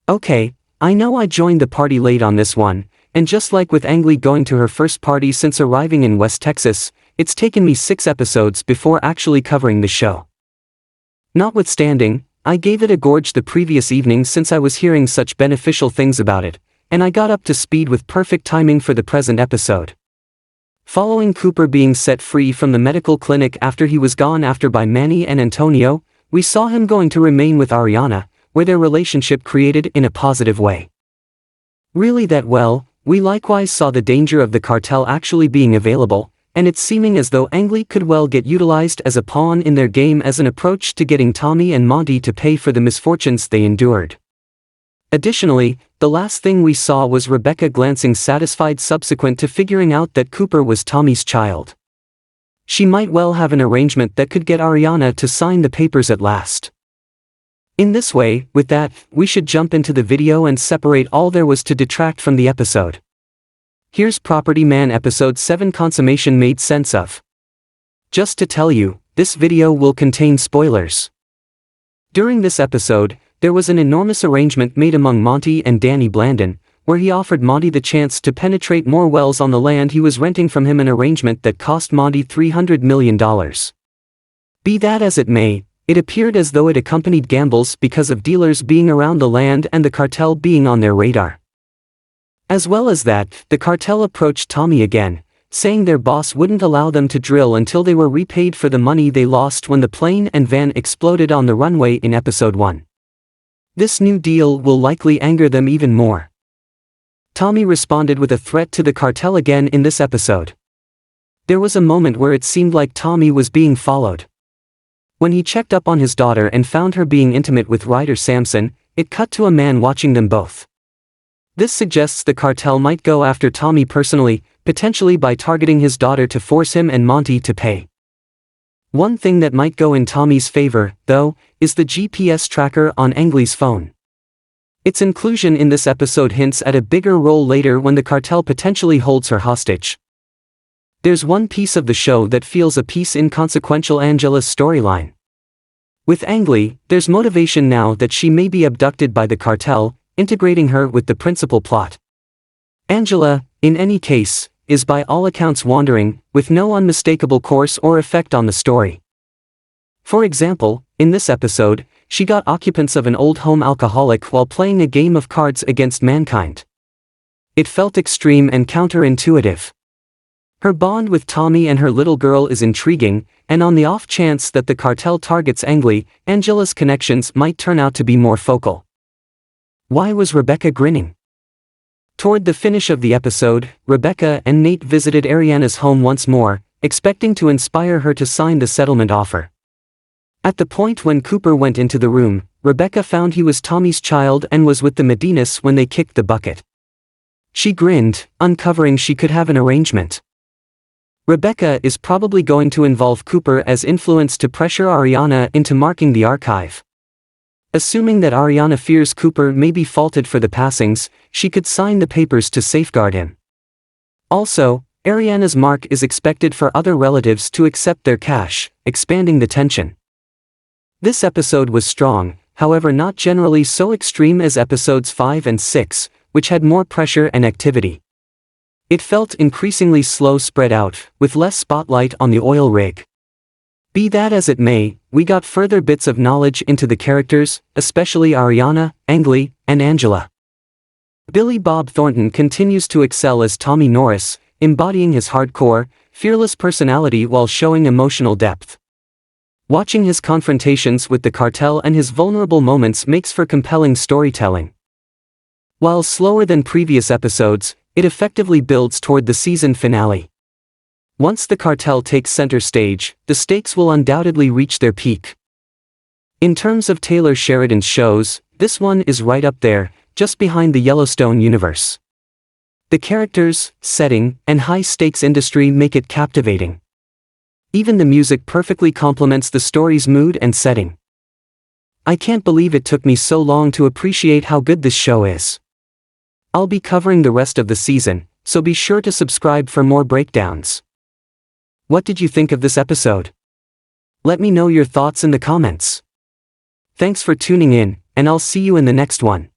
Okay, I know I joined the party late on this one, and just like with Angley going to her first party since arriving in West Texas, it's taken me 6 episodes before actually covering the show. Notwithstanding, I gave it a gorge the previous evening since I was hearing such beneficial things about it, and I got up to speed with perfect timing for the present episode. Following Cooper being set free from the medical clinic after he was gone after by Manny and Antonio, we saw him going to remain with Ariana, where their relationship created in a positive way. Really that well, we likewise saw the danger of the cartel actually being available, and it's seeming as though Angley could well get utilized as a pawn in their game as an approach to getting Tommy and Monty to pay for the misfortunes they endured. Additionally, the last thing we saw was Rebecca glancing satisfied subsequent to figuring out that Cooper was Tommy's child. She might well have an arrangement that could get Ariana to sign the papers at last. In this way, with that, we should jump into the video and separate all there was to detract from the episode. Here's Property Man Episode 7 Consummation Made Sense of. Just to tell you, this video will contain spoilers. During this episode, there was an enormous arrangement made among Monty and Danny Blandon, where he offered Monty the chance to penetrate more wells on the land he was renting from him, an arrangement that cost Monty $300 million. Be that as it may, it appeared as though it accompanied gambles because of dealers being around the land and the cartel being on their radar. As well as that, the cartel approached Tommy again, saying their boss wouldn't allow them to drill until they were repaid for the money they lost when the plane and van exploded on the runway in Episode 1. This new deal will likely anger them even more. Tommy responded with a threat to the cartel again in this episode. There was a moment where it seemed like Tommy was being followed. When he checked up on his daughter and found her being intimate with Ryder Sampson, it cut to a man watching them both. This suggests the cartel might go after Tommy personally, potentially by targeting his daughter to force him and Monty to pay. One thing that might go in Tommy's favor, though, is the GPS tracker on Angley's phone. Its inclusion in this episode hints at a bigger role later when the cartel potentially holds her hostage. There's one piece of the show that feels a piece inconsequential: Angela's storyline. With Angley, there's motivation now that she may be abducted by the cartel, integrating her with the principal plot. Angela, in any case, is by all accounts wandering, with no unmistakable course or effect on the story. For example, in this episode, she got occupants of an old home alcoholic while playing a game of cards against mankind. It felt extreme and counterintuitive. Her bond with Tommy and her little girl is intriguing, and on the off chance that the cartel targets Angley, Angela's connections might turn out to be more focal. Why was Rebecca grinning? Toward the finish of the episode, Rebecca and Nate visited Ariana's home once more, expecting to inspire her to sign the settlement offer. At the point when Cooper went into the room, Rebecca found he was Tommy's child and was with the Medinas when they kicked the bucket. She grinned, uncovering she could have an arrangement. Rebecca is probably going to involve Cooper as influence to pressure Ariana into marking the archive. Assuming that Ariana fears Cooper may be faulted for the passings, she could sign the papers to safeguard him. Also, Ariana's mark is expected for other relatives to accept their cash, expanding the tension. This episode was strong, however not generally so extreme as episodes 5 and 6, which had more pressure and activity. It felt increasingly slow, spread out, with less spotlight on the oil rig. Be that as it may, we got further bits of knowledge into the characters, especially Ariana, Angley, and Angela. Billy Bob Thornton continues to excel as Tommy Norris, embodying his hardcore, fearless personality while showing emotional depth. Watching his confrontations with the cartel and his vulnerable moments makes for compelling storytelling. While slower than previous episodes, it effectively builds toward the season finale. Once the cartel takes center stage, the stakes will undoubtedly reach their peak. In terms of Taylor Sheridan's shows, this one is right up there, just behind the Yellowstone universe. The characters, setting, and high-stakes industry make it captivating. Even the music perfectly complements the story's mood and setting. I can't believe it took me so long to appreciate how good this show is. I'll be covering the rest of the season, so be sure to subscribe for more breakdowns. What did you think of this episode? Let me know your thoughts in the comments. Thanks for tuning in, and I'll see you in the next one.